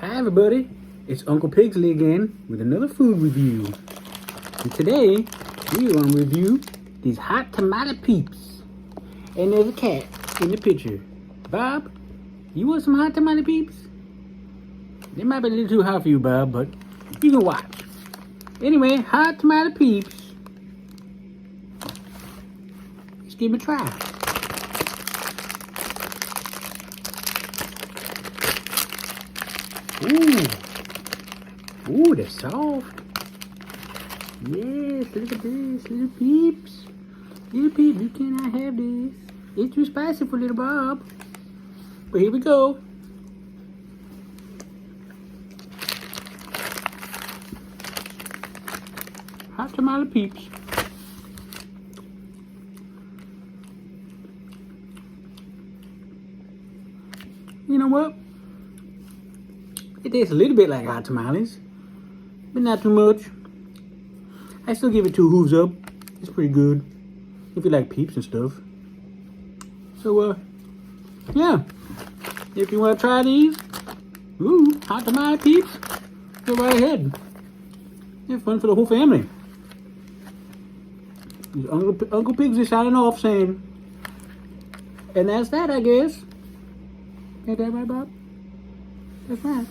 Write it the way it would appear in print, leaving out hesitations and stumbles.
Hi everybody, it's Uncle Pigsley again with another food review. And today, we're going to review these hot Tamales Peeps. And there's a cat in the picture. Bob, you want some hot Tamales Peeps? They might be a little too hot for you, Bob, but you can watch. Anyway, hot Tamales Peeps. Let's give them a try. Ooh, they're soft. Yes, look at this, little peeps. Little peeps, you cannot have this. It's too spicy for little Bob. But here we go. Hot Tamales Peeps. You know what? It tastes a little bit like hot tamales, but not too much. I still give it 2 hooves up. It's pretty good if you like peeps and stuff. So, yeah. If you want to try these, hot tamale peeps, go right ahead. They're fun for the whole family. Uncle Pigsley signing off saying, and that's that, I guess. Ain't that right, Bob? That's right.